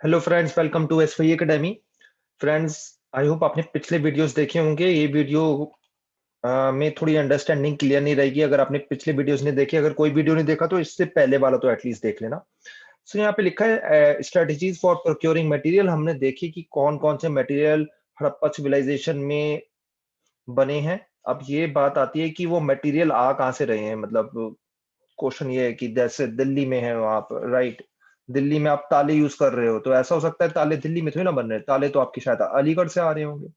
Hello friends, welcome to S Y academy. Friends, I hope आपने पिछले videos देखे होंगे। ये वीडियो में थोड़ी अंडरस्टैंडिंग क्लियर नहीं रहेगी अगर आपने पिछले वीडियोस नहीं देखे। अगर कोई वीडियो नहीं देखा तो इससे पहले वाला तो एटलीस्ट देख लेना। सो यहाँ पे लिखा है स्ट्रेटजीज फॉर प्रोक्योरिंग मटेरियल। हमने देखी कि कौन कौन से मटेरियल हड़प्पा सिविलाइजेशन में बने हैं। अब ये बात आती है कि वो मटेरियल आ कहाँ से रहे हैं। मतलब क्वेश्चन ये है कि जैसे दिल्ली में है आप, राइट? दिल्ली में आप ताले यूज कर रहे हो तो ऐसा हो सकता है ताले दिल्ली में थोड़ी ना बन रहे, ताले तो आपकी शायद अलीगढ़ से आ रहे होंगे।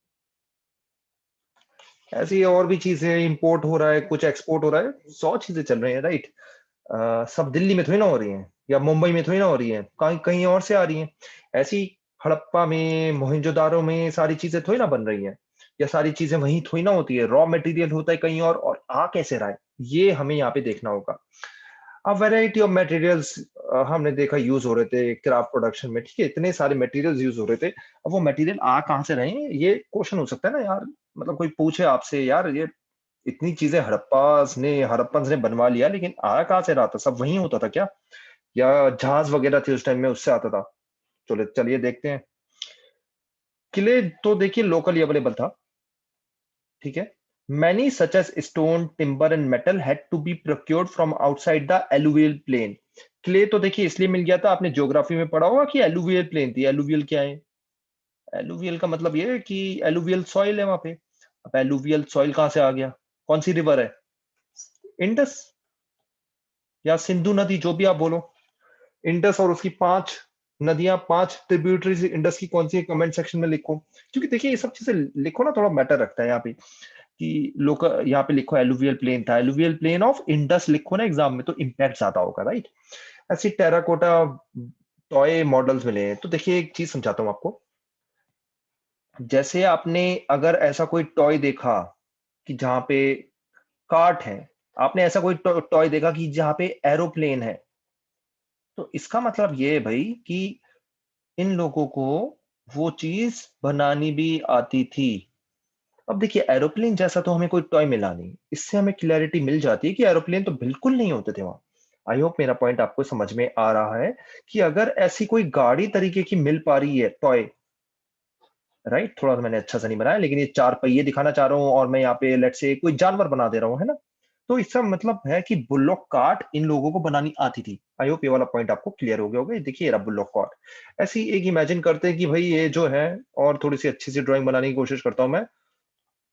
ऐसे ही और भी चीजें इंपोर्ट हो रहा है, कुछ एक्सपोर्ट हो रहा है, 100 चीजें चल रही हैं, राइट? सब दिल्ली में थोड़ी ना हो रही हैं या मुंबई में थोड़ी ना हो रही हैं, कहीं कहीं और से आ रही हैं। ऐसी हड़प्पा में, मोहनजोदारो में सारी चीजें थोड़ी ना बन रही हैं, या सारी चीजें वहीं थोड़ी ना होती है। रॉ मटेरियल होता है कहीं और आ कैसे रहा है, ये हमें यहाँ पे देखना होगा। अब वैरायटी ऑफ मटेरियल्स हमने देखा यूज हो रहे थे क्राफ्ट प्रोडक्शन में, ठीक है, इतने सारे मटेरियल्स यूज हो रहे थे। अब वो मटेरियल आ कहाँ से रहे हैं, ये क्वेश्चन हो सकता है ना यार। मतलब कोई पूछे आपसे, यार ये इतनी चीजें हड़प्पन ने बनवा लिया, लेकिन आया कहाँ से रहा था? सब वहीं होता था क्या, या जहाज वगैरह थे उस टाइम में, उससे आता था? चलो चलिए देखते हैं। किले तो देखिए लोकली अवेलेबल था, ठीक है। Many such as stone, timber and metal had to be procured from outside the alluvial plain. Clay तो देखिए इसलिए मिल गया था, आपने ज्योग्राफी में पढ़ा होगा कि एलुवियल प्लेन थी। एलुवियल क्या है? एलुवियल का मतलब ये है कि एलुवियल सॉइल है वहां पे। अब एलुवियल सॉइल कहां से आ गया? कौन सी रिवर है? इंडस या सिंधु नदी, जो भी आप बोलो। इंडस और उसकी 5 नदियां, 5 ट्रिब्यूटरीज इंडस की कौन सी है, कमेंट सेक्शन में लिखो। क्योंकि देखिए ये सब चीजें लिखो ना, थोड़ा मैटर रखता है यहाँ पे। कि लोग यहाँ पे लिखो एलुवियल प्लेन था, एलुवियल प्लेन ऑफ इंडस लिखो ना एग्जाम में, तो इम्पैक्ट ज्यादा होगा, राइट? ऐसी टेराकोटा टॉय मॉडल्स मिले हैं। तो देखिए एक चीज समझाता हूँ आपको। जैसे आपने अगर ऐसा कोई टॉय देखा कि जहाँ पे कार्ट है, आपने ऐसा कोई टॉय देखा कि जहाँ पे एरोप्लेन है, तो इसका मतलब ये है भाई कि इन लोगों को वो चीज बनानी भी आती थी। अब देखिए एरोप्लेन जैसा तो हमें कोई टॉय मिला नहीं, इससे हमें क्लैरिटी मिल जाती है कि एरोप्लेन तो बिल्कुल नहीं होते थे वहां। आई होप मेरा पॉइंट आपको समझ में आ रहा है कि अगर ऐसी कोई गाड़ी तरीके की मिल पा रही है टॉय, राइट? थोड़ा सा मैंने अच्छा सा नहीं बनाया, लेकिन ये 4 पहिए दिखाना चाह रहा हूँ और मैं यहाँ पे लेट से कोई जानवर बना दे रहा हूँ, है ना? तो इसका मतलब है कि बुल्लॉक कार्ट इन लोगों को बनानी आती थी। आई होप ये वाला पॉइंट आपको क्लियर हो गया होगा। ये देखिए ये रहा बुल्लॉक कार्ट। ऐसी एक इमेजिन करते हैं कि भाई ये जो है, और थोड़ी सी अच्छी सी ड्राइंग बनाने की कोशिश करता हूं मैं,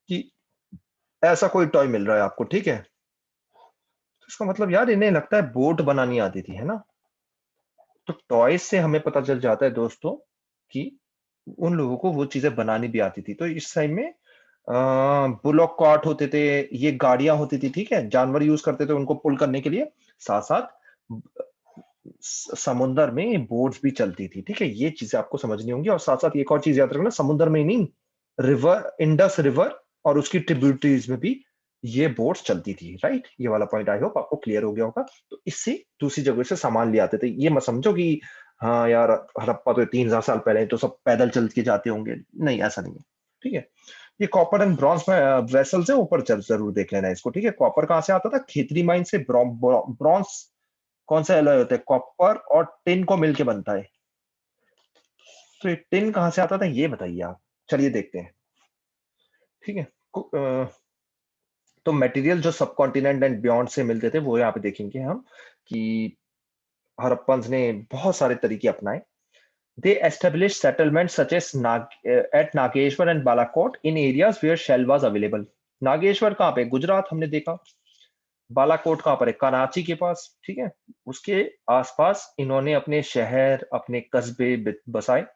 कि ऐसा कोई टॉय मिल रहा है आपको, ठीक है? तो इसका मतलब यार इन्हें लगता है बोट बनानी आती थी, है ना? तो टॉयज से हमें पता चल जाता है दोस्तों कि उन लोगों को वो चीजें बनानी भी आती थी। तो इस टाइम में बुलॉक कार्ट होते थे, ये गाड़ियां होती थी, ठीक है, जानवर यूज करते थे उनको पुल करने के लिए। साथ साथ समुंदर में बोट्स भी चलती थी, ठीक है। ये चीजें आपको समझनी होंगी। और साथ साथ एक और चीज याद रखना, समुद्र में ही नहीं, रिवर, इंडस रिवर और उसकी ट्रिब्यूटरीज में भी ये बोट्स चलती थी, राइट? ये वाला पॉइंट आई होप आपको क्लियर हो गया होगा। तो इससे दूसरी जगह से सामान ले आते थे। ये मत समझो कि हाँ यार हड़प्पा तो 3,000 साल पहले है, तो सब पैदल चल के जाते होंगे। नहीं, ऐसा नहीं है, ठीक है। ये कॉपर एंड ब्रॉन्ज वेसल्स है, ऊपर जरूर देख लेना इसको, ठीक है। कॉपर कहाँ से आता था? खेतरी माइन से। ब्रॉन्ज कौन सा एलॉय होता है? कॉपर और टिन को मिलके बनता है। तो ये टिन कहाँ से आता था, ये बताइए आप। चलिए देखते हैं, ठीक है। तो मटेरियल जो सब कॉन्टिनेंट एंड बियॉन्ड से मिलते थे वो यहाँ पे देखेंगे हम, कि हड़प्पन्स ने बहुत सारे तरीके अपनाए। They establish settlement such as at Nageshwar and Balakot in areas where shell was available. Nageshwar कहाँ पे? गुजरात, हमने देखा। बालाकोट कहाँ पर है? कराची के पास, ठीक है। उसके आसपास इन्होंने अपने शहर, अपने कस्बे बसाए।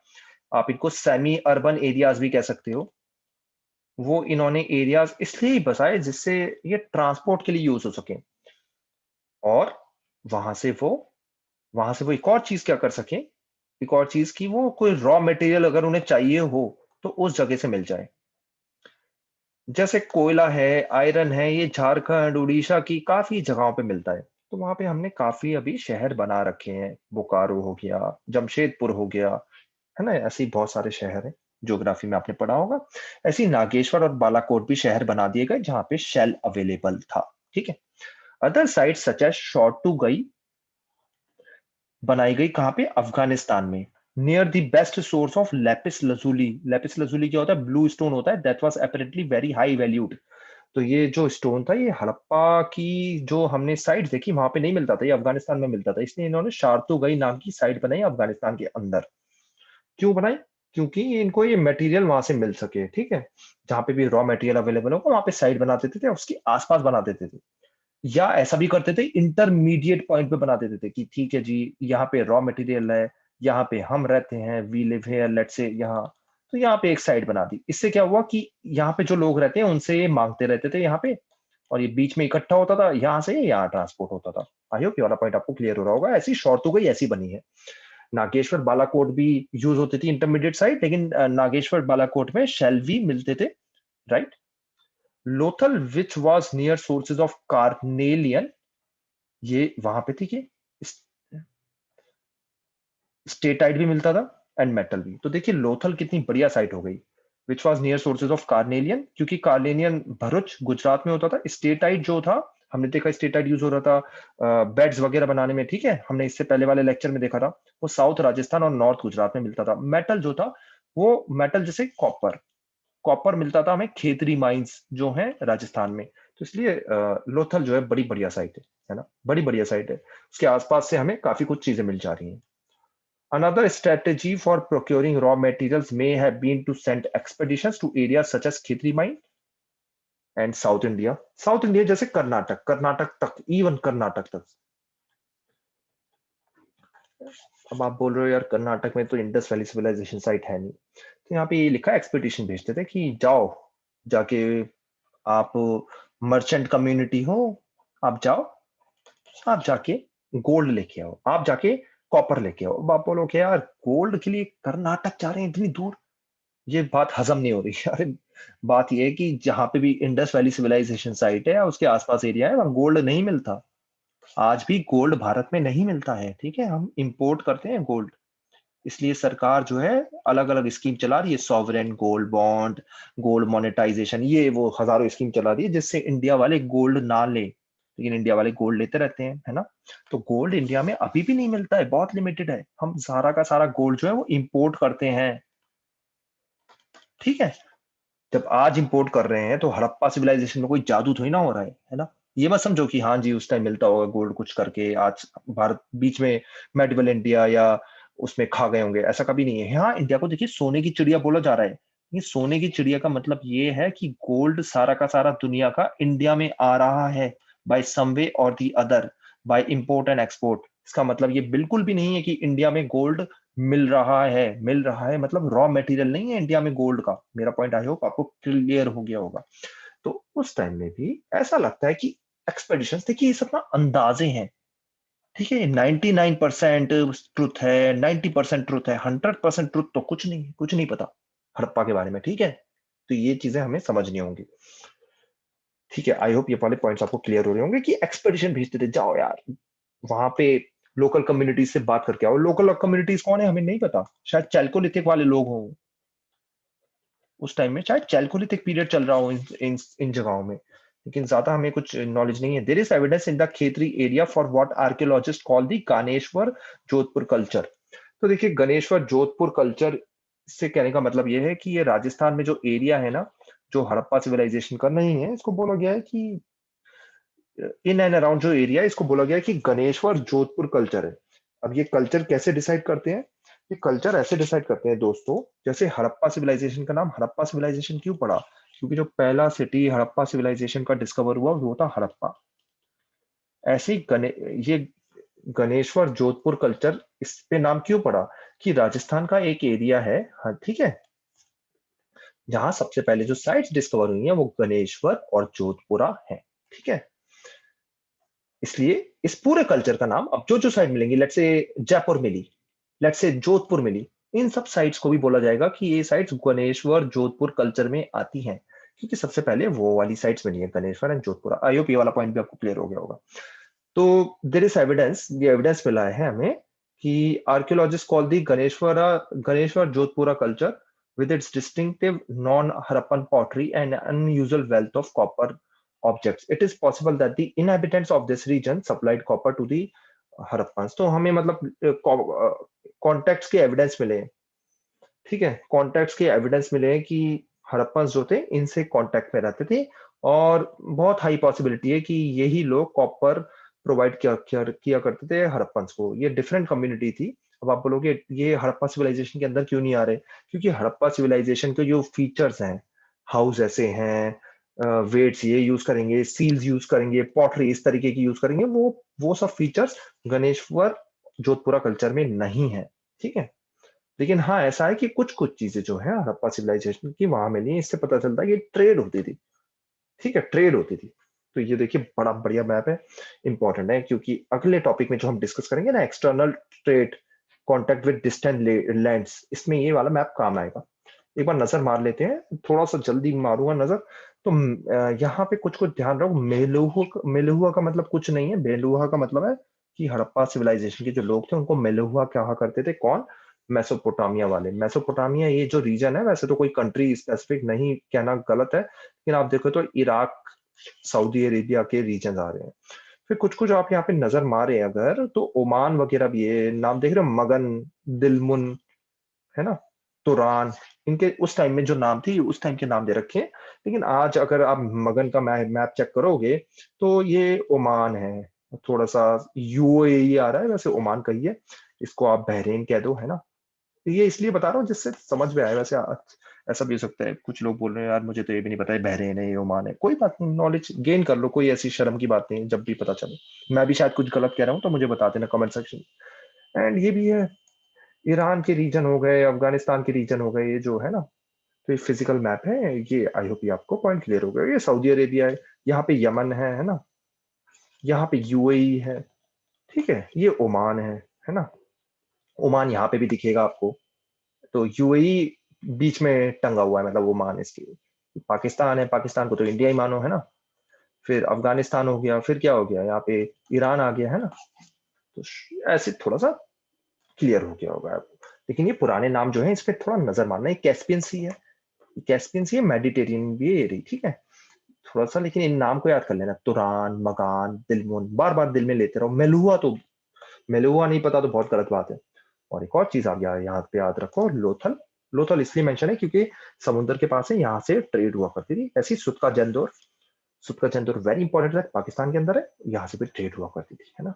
आप इनको सेमी अर्बन एरियाज भी कह सकते हो। वो इन्होंने एरियाज इसलिए ही बसाए जिससे ये ट्रांसपोर्ट के लिए यूज हो सके, और वहां से वो वहां से वो एक और चीज क्या कर सके, एक और चीज की, वो कोई रॉ मटेरियल अगर उन्हें चाहिए हो तो उस जगह से मिल जाए। जैसे कोयला है, आयरन है, ये झारखंड, उड़ीसा की काफी जगहों पे मिलता है। तो वहां पे हमने काफी अभी शहर बना रखे हैं। बोकारो हो गया, जमशेदपुर हो गया, है ना? ऐसे ही बहुत सारे शहर हैं, ज्योग्राफी में आपने पढ़ा होगा। ऐसे ही नागेश्वर और बालाकोट भी शहर बना दिए गए जहां पे शेल अवेलेबल था, ठीक है। Other sites such as Shortughai बनाई गई कहां पे? अफगानिस्तान में। Near the best source of lapis lazuli. Lapis lazuli क्या होता है? ब्लू स्टोन होता है, that was apparently very high valued. तो ये जो स्टोन था, ये हड़प्पा की जो हमने साइट देखी वहां पे नहीं मिलता था, ये अफगानिस्तान में मिलता था, इसलिए इन्होंने शारतुगई नाम की साइट बनाई अफगानिस्तान के अंदर। क्यों बनाई? क्योंकि इनको ये मटेरियल वहां से मिल सके, ठीक है। जहां पे भी रॉ मटेरियल अवेलेबल होगा वहां पे साइट बना देते थे, उसके आसपास बना देते थे। या ऐसा भी करते थे, इंटरमीडिएट पॉइंट पे बना देते थे कि ठीक है जी, यहाँ पे रॉ मटेरियल है, यहाँ पे हम रहते हैं, we live here, let's say यहाँ। तो यहाँ पे एक साइड बना दी, इससे क्या हुआ कि यहाँ पे जो लोग रहते हैं उनसे ये मांगते रहते थे यहाँ पे, और ये बीच में इकट्ठा होता था, यहाँ से यहाँ ट्रांसपोर्ट होता था। आई होप ये वाला पॉइंट आपको क्लियर हो रहा होगा। ऐसी शॉर्तुगई ऐसी बनी है। नागेश्वर बालाकोट भी यूज होती थी इंटरमीडिएट साइड, लेकिन नागेश्वर बालाकोट में शेल्वी मिलते थे, right. Lothal which was near sources of carnelian, ये वहां पे थी कि स्टेटाइट भी मिलता था एंड मेटल भी। तो देखिए लोथल कितनी बढ़िया साइट हो गई, which was near sources of carnelian, क्योंकि कार्नेलियन भरूच गुजरात में होता था। स्टेटाइट जो था, हमने देखा स्टेटाइट यूज हो रहा था बेड्स वगैरह बनाने में, ठीक है, हमने इससे पहले वाले लेक्चर में देखा था। वो साउथ राजस्थान और नॉर्थ गुजरात में मिलता था। मेटल जो था, वो मेटल जैसे कॉपर, कॉपर मिलता था हमें खेतरी माइंस जो है राजस्थान में। तो इसलिए लोथल जो है बड़ी बढ़िया साइट है ना, बड़ी बढ़िया साइट है। उसके आसपास से हमें काफी कुछ चीजें मिल जा रही हैं। Another strategy for procuring raw materials may have been to send expeditions to areas such as Khitri mine and South India. South India जैसे कर्नाटक, कर्नाटक तक, इवन कर्नाटक तक। अब आप बोल रहे हो यार कर्नाटक में तो इंडस वैली सिविलाइजेशन साइट है नहीं, तो यहाँ पे ये लिखा एक्सपेडिशन भेजते थे कि जाओ, जाके आप मर्चेंट कम्युनिटी हो, आप जाओ, आप जाके गोल्ड लेके आओ, आप जाके कॉपर लेके आओ। अब आप बोलोगे यार गोल्ड के लिए कर्नाटक जा रहे हैं इतनी दूर, ये बात हजम नहीं हो रही। अरे बात ये है कि जहां पे भी इंडस वैली सिविलाइजेशन साइट है उसके आसपास एरिया है, वहां गोल्ड नहीं मिलता। आज भी गोल्ड भारत में नहीं मिलता है, ठीक है, हम इंपोर्ट करते हैं गोल्ड। इसलिए सरकार जो है अलग अलग स्कीम चला रही है, sovereign gold bond, gold monetisation, ये वो हजारों स्कीम चला रही है जिससे इंडिया वाले गोल्ड ना ले, लेकिन इंडिया वाले गोल्ड लेते रहते हैं, है ना। तो गोल्ड इंडिया में अभी भी नहीं मिलता है, बहुत लिमिटेड है। हम सारा का सारा गोल्ड जो है वो इंपोर्ट करते हैं, ठीक है। जब आज इंपोर्ट कर रहे हैं तो हड़प्पा सिविलाइजेशन में कोई जादू थोड़ी ना हो रहा है ना। ये मत समझो कि हाँ जी उस टाइम मिलता होगा गोल्ड कुछ करके आज भारत बीच में मेडिवल इंडिया या उसमें खा गए होंगे, ऐसा कभी नहीं है। हाँ इंडिया को देखिए सोने की चिड़िया बोला जा रहा है, ये सोने की चिड़िया का मतलब ये है कि गोल्ड सारा का सारा दुनिया का इंडिया में आ रहा है, bye some way or the other, by import and export. इसका मतलब ये बिल्कुल भी नहीं है कि इंडिया में गोल्ड मिल रहा है, मिल रहा है मतलब रॉ मटेरियल नहीं है इंडिया में गोल्ड का। मेरा पॉइंट आई होप आपको क्लियर हो गया होगा। तो उस टाइम में भी ऐसा लगता है कि एक्सपेडिशंस, देखिए ये सब ना अंदाजे हैं, ठीक है। 99% ट्रुथ है, 90% ट्रुथ है, 100% ट्रुथ तो कुछ नहीं, कुछ नहीं पता हड़प्पा के बारे में, ठीक है। तो ये चीजें हमें समझनी होंगी, ठीक है। आई होप ये वाले पॉइंट्स आपको क्लियर हो रहे होंगे कि एक्सपेडिशन भेजते थे, जाओ यार वहां पे लोकल कम्युनिटीज से बात करके आओ। लोकल कम्युनिटीज कौन है हमें नहीं पता, शायद चैल्कोलिथिक वाले लोग हों, उस टाइम में शायद चैल्कोलिथिक पीरियड चल रहा हो इन जगहों में, लेकिन ज्यादा हमें कुछ नॉलेज नहीं है। There is evidence in the Khetri area for what archaeologist call the Ganeshwar Jodhpur culture. तो देखिए गणेश्वर जोधपुर कल्चर से कहने का मतलब यह है कि ये राजस्थान में जो एरिया है ना, जो हड़प्पा सिविलाइजेशन का नहीं है, इसको बोला गया है कि इन एंड अराउंड जो एरिया है इसको बोला गया है कि गणेश्वर जोधपुर कल्चर है। अब ये कल्चर कैसे डिसाइड करते हैं? ये कल्चर ऐसे डिसाइड करते हैं दोस्तों, जैसे हड़प्पा सिविलाइजेशन का नाम हड़प्पा सिविलाइजेशन क्यों पड़ा? क्योंकि जो पहला सिटी हड़प्पा सिविलाइजेशन का डिस्कवर हुआ वो था हड़प्पा। ऐसे ही ये गणेश्वर जोधपुर कल्चर इस पे नाम क्यों पड़ा? कि राजस्थान का एक एरिया है, हाँ ठीक है, जहां सबसे पहले जो साइट्स डिस्कवर हुई हैं वो गणेश्वर और जोधपुरा है, ठीक है। इसलिए इस पूरे कल्चर का नाम, अब जो जो साइट मिलेंगी, let's say Jaipur milli, let's say Jodhpur मिली, इन सब साइट्स को भी बोला जाएगा कि ये साइट्स गणेश्वर जोधपुर कल्चर में आती हैं, क्योंकि सबसे पहले वो वाली साइट्स बनी है Ganeshwar and Jodhpur. I hope ये वाला पॉइंट भी आपको क्लियर हो गया होगा। तो देर इज एविडेंस, ये एविडेंस मिला है हमें कि archaeologist call the Ganeshwar Jodhpura culture with its distinctive non-Harappan pottery and unusual wealth of copper objects. It is possible that the inhabitants of this region supplied copper to the Harappan, तो हमें मतलब contacts के evidence मिले, ठीक है, कॉन्टेक्ट्स के evidence मिले कि हड़प्पन जो थे इनसे कांटेक्ट में रहते थे, और बहुत हाई पॉसिबिलिटी है कि यही लोग कॉपर प्रोवाइड किया करते थे हड़प्पन को। ये डिफरेंट कम्युनिटी थी। अब आप बोलोगे ये हड़प्पा सिविलाइजेशन के अंदर क्यों नहीं आ रहे, क्योंकि हड़प्पा सिविलाइजेशन के जो फीचर्स हैं, हाउस ऐसे हैं, वेट्स ये यूज करेंगे, सील्स यूज करेंगे, पॉटरी इस तरीके की यूज करेंगे, वो सब फीचर्स गणेश्वर जोधपुरा कल्चर में नहीं है, ठीक है। लेकिन हाँ, ऐसा है कि कुछ कुछ चीजें जो है हड़प्पा सिविलाइजेशन की वहां मिली, इससे पता चलता है कि ट्रेड होती थी, ठीक है, ट्रेड होती थी। तो ये देखिए बड़ा बढ़िया मैप है, इंपॉर्टेंट है, क्योंकि अगले टॉपिक में जो हम डिस्कस करेंगे ना, external trade, contact with distant lands, इसमें ये वाला मैप काम आएगा। एक बार नजर मार लेते हैं, थोड़ा सा जल्दी मारूंगा नजर। तो यहाँ पे कुछ कुछ ध्यान रखो, मेलुहुआ का मतलब कुछ नहीं है, बेलुहा का मतलब है कि हड़प्पा सिविलाइजेशन के जो लोग थे उनको मेलुहुआ कहा करते थे। कौन? मेसोपोटामिया वाले। मेसोपोटामिया ये जो रीजन है, वैसे तो कोई कंट्री स्पेसिफिक नहीं कहना गलत है, लेकिन आप देखो तो इराक, सऊदी अरेबिया के रीजन आ रहे हैं। फिर कुछ कुछ आप यहाँ पे नजर मारे अगर, तो ओमान वगैरह भी है, नाम देख रहे हो, मगन, दिलमुन, है ना, तुरान, इनके उस टाइम में जो नाम थे, ये उस टाइम के नाम दे रखे हैं। लेकिन आज अगर आप मगन का मैप चेक करोगे तो ये ओमान है, थोड़ा सा यूएई आ रहा है, वैसे ओमान का ही है, इसको आप बहरीन कह दो, है ना। तो ये इसलिए बता रहा हूँ जिससे समझ में आए। वैसे ऐसा भी हो सकता है कुछ लोग बोल रहे हैं यार मुझे तो ये भी नहीं पता है बहरीन है ये ओमान है, कोई बात नहीं, नॉलेज गेन कर लो, कोई ऐसी शर्म की बात नहीं, जब भी पता चले। मैं भी शायद कुछ गलत कह रहा हूँ तो मुझे बता देना कमेंट सेक्शन। एंड ये भी है, ईरान के रीजन हो गए, अफगानिस्तान के रीजन हो गए, ये जो है ना, तो ये फिजिकल मैप है ये। आई होप ये आपको पॉइंट क्लियर हो गया। ये सऊदी अरेबिया है, यहाँ पे यमन है ना, यहाँ पे यूएई है, ठीक है, ये ओमान है ना, ओमान यहाँ पे भी दिखेगा आपको। तो यूएई बीच में टंगा हुआ है, मतलब ओमान इसकी। पाकिस्तान है, पाकिस्तान को तो इंडिया ही मानो, है ना। फिर अफगानिस्तान हो गया, फिर क्या हो गया यहाँ पे, ईरान आ गया, है ना। तो ऐसे थोड़ा सा क्लियर हो गया होगा आपको। लेकिन ये पुराने नाम जो है इस पे थोड़ा नजर मारना, ये कैस्पियन सी है, कैस्पियन सी है, मेडिटेरियन भी है एरिया, ठीक है। थोड़ा सा लेकिन इन नाम को याद कर लेना, तुरान, मगान, दिलमुन, बार बार दिल में लेते रहो। मेलुआ तो, मेलुआ नहीं पता तो बहुत गलत बात है। और एक और चीज आप यहाँ पे याद रखो, लोथल। लोथल इसलिए मेंशन है क्योंकि समुद्र के पास है, यहाँ से ट्रेड हुआ करती थी। ऐसी सुतका जंदोर, सुतका जंदोर वेरी इंपॉर्टेंट है, पाकिस्तान के अंदर है, यहाँ से भी ट्रेड हुआ करती थी, है ना।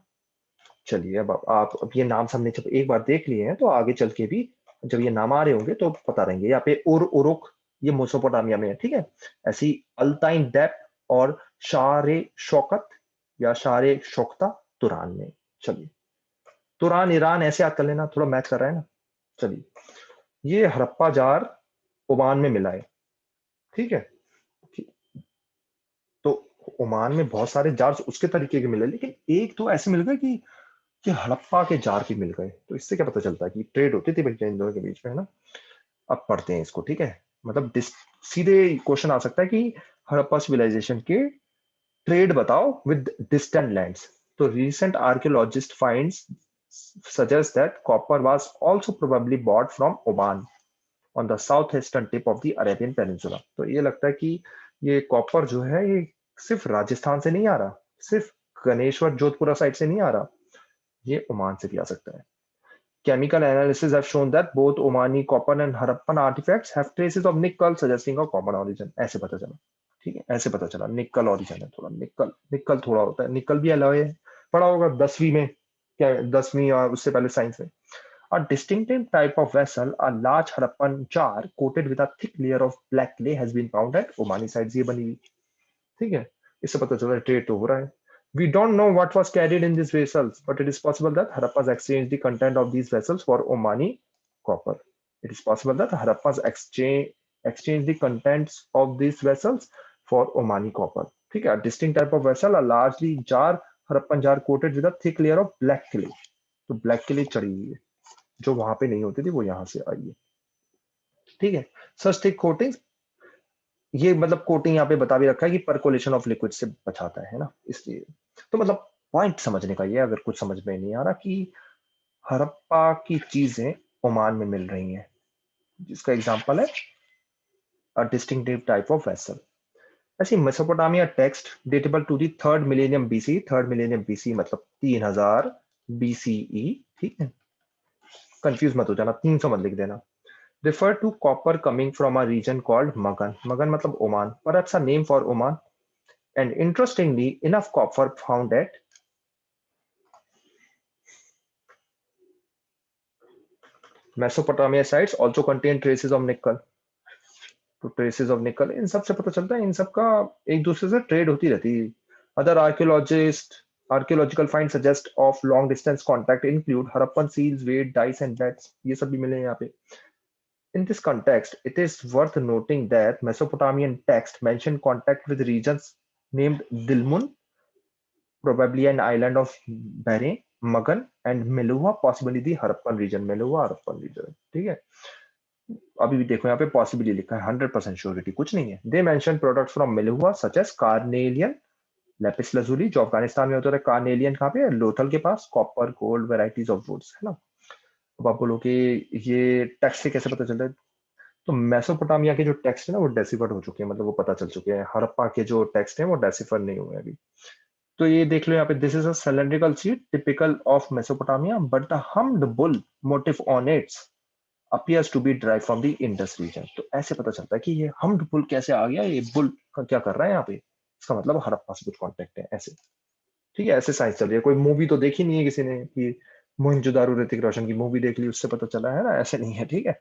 चलिए अब आप, अब ये नाम हमने जब एक बार देख लिए हैं तो आगे चल के भी जब ये नाम आ रहे होंगे तो पता रहेंगे। यहाँ पे उरुक, ये मेसोपोटामिया में है, ठीक है। ऐसी अल्ताइन डेप और शारे शौकत या शारे शोकता तुरान में। चलिए, तुरान ईरान ऐसे याद कर लेना, थोड़ा मैच कर रहा है ना। चलिए, ये हड़प्पा जार ओमान में मिला है, ठीक है। तो ओमान में बहुत सारे जार्स उसके तरीके के मिले, लेकिन एक तो ऐसे मिल गए कि हड़प्पा के जार भी मिल गए। तो इससे क्या पता चलता है कि ट्रेड होती थी भैया इन दोनों के बीच में, है ना। अब पढ़ते हैं इसको, ठीक है। मतलब सीधे क्वेश्चन आ सकता है कि हड़प्पा सिविलाइजेशन के ट्रेड बताओ विद डिस्टेंट लैंड्स। तो recent archaeologist finds suggest that copper was also probably bought from Oman on the southeastern tip of the Arabian Peninsula। तो ये लगता है कि ये कॉपर जो है ये सिर्फ राजस्थान से नहीं आ रहा, सिर्फ गणेश्वर जोधपुरा साइड से नहीं आ रहा, ये ओमान से भी आ सकता है। Chemical analysis have shown that both Omani copper and Harappan artifacts have traces of nickel, suggesting a common origin। ऐसे पता चला, ठीक है, ऐसे पता चला निकल ओरिजिन है। थोड़ा निकल, निकल थोड़ा होता है, निकल भी अलॉय है, पढ़ा होगा 10वीं में, क्या 10वीं और उससे पहले साइंस में। A distinctive type of vessel, a large Harappan jar coated with a thick layer of black clay has been found at Omani sites। ये बनी हुई, ठीक है। इससे पता चला ट्रेड तो हो रहा है। We don't know what was carried in these vessels, but it is possible that Harappas exchanged the content of these vessels for Omani copper। It is possible that Harappas exchanged the contents of these vessels for Omani copper। ठीक है। Distinct type of vessel, a largely jar, Harappan jar coated with a thick layer of black clay। तो black clay चढ़ी हुई है, जो वहां पे नहीं होती थी वो यहाँ से आई है, ठीक है। सच थिक कोटिंग, ये मतलब कोटिंग यहाँ पे बता भी रखा है कि परकोलेशन ऑफ लिक्विड से बचाता है ना, इसलिए। तो मतलब पॉइंट समझने का ये, अगर कुछ समझ में नहीं आ रहा, कि हड़प्पा की चीजें ओमान में मिल रही हैं, जिसका एग्जांपल है a distinctive type of vessel. ऐसी Mesopotamia text datable to the third millennium BC. Third millennium BC मतलब 3000 BCE, ठीक है, कंफ्यूज मत हो जाना, 300 मत लिख देना। Refer to copper coming from a region called Magan. Magan मतलब Oman, perhaps a name for Oman. And interestingly, enough copper found at Mesopotamia sites also contain traces of nickel. तो ट्रेसेस ऑफ निकल, इन सब से पता चलता है इन सब का एक दूसरे से ट्रेड होती रहती है। Other archaeological find suggest of long distance contact include Harappan seals, weight, dice and beads, ये सब भी मिले हैं यहाँ पे। In this context, it is worth noting that Mesopotamian text mention contact with regions named Dilmun, probably an island of Bahrain, Magan, and Meluhha, possibly the Harappan region. Meluhha, Harappan region. ठीक है, अभी भी देखो यहाँ पे possibly लिखा है, 100% surety कुछ नहीं है। They mention products from Meluha such as carnelian, lapis lazuli जो अफगानिस्तान में होता है, कार्नेलियन कहाँ पे है, लोथल के पास, copper, gold, varieties of woods, है ना। अब आप बोलो कि ये टेक्स्ट से कैसे पता चलता है, तो मेसोपोटामिया के जो टेक्स्ट है ना वो डेसिफर्ड हो चुके हैं, मतलब वो पता चल चुके हैं। हड़प्पा के जो टेक्स्ट हैं वो डेसिफर नहीं हुए अभी। तो ये देख लो यहाँ पे, this is a cylindrical seat typical of Mesopotamia but the humped bull motive on it's appears to be derived from the Indus region। तो ऐसे पता चलता है कि ये हम्ड बुल कैसे आ गया, ये बुल का क्या कर रहा है यहाँ पे, इसका मतलब हड़प्पा से कुछ कॉन्टेक्ट है ऐसे। ठीक है, ऐसे साइंस चल रही है। कोई मूवी तो देखी नहीं है किसी ने कि मोहनजोदारो ऋतिक रोशन की मूवी देख ली उससे पता चला है ना, ऐसे नहीं है। ठीक है,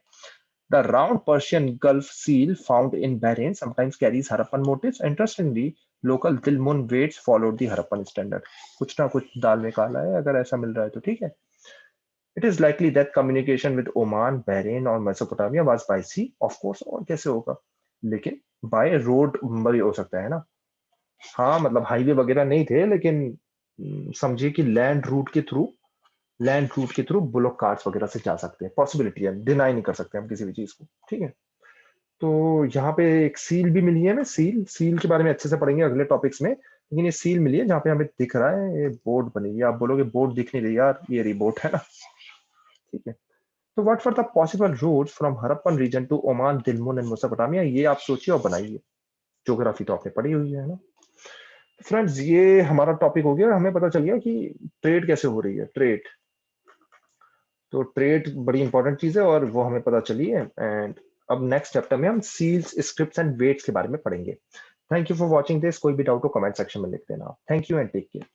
the round Persian Gulf seal found in Bahrain sometimes carries Harappan motifs. Interestingly, local Dilmun weights followed the Harappan standard। कुछ ना कुछ दाल में काला है अगर ऐसा मिल रहा है तो। ठीक है, it is likely that communication with Oman, Bahrain और Mesopotamia was by sea, of course। और कैसे होगा, लेकिन by road भी हो सकता है ना। हाँ मतलब हाईवे वगैरह नहीं थे, लेकिन समझिए कि लैंड रूट के थ्रू बुलोक कार्ट्स वगैरह से जा सकते हैं, पॉसिबिलिटी है, डिनाई नहीं कर सकते हम किसी भी चीज को। ठीक है, तो यहाँ पे एक सील भी मिली है हमें, सील के बारे में अच्छे से पढ़ेंगे अगले टॉपिक्स में, लेकिन ये सील मिली है जहाँ पे हमें दिख रहा है ये बोर्ड बनी है। आप बोलोगे बोर्ड दिख नहीं रही यार, ये रही बोर्ड, है ना। ठीक है, तो what were the possible routes from Harappan region to Oman, Dilmun and Mesopotamia, ये आप सोचिए और बनाइए। ज्योग्राफी तो आपने पढ़ी हुई है ना। फ्रेंड्स, ये हमारा टॉपिक हो गया, हमें पता चल गया कि ट्रेड कैसे हो रही है, ट्रेड। तो ट्रेड बड़ी इंपॉर्टेंट चीज है और वो हमें पता चली है। एंड अब नेक्स्ट चैप्टर में हम सील्स, स्क्रिप्ट्स एंड वेट्स के बारे में पढ़ेंगे। Thank you for watching this. कोई भी डाउट हो कमेंट सेक्शन में लिख देना। Thank you and take care.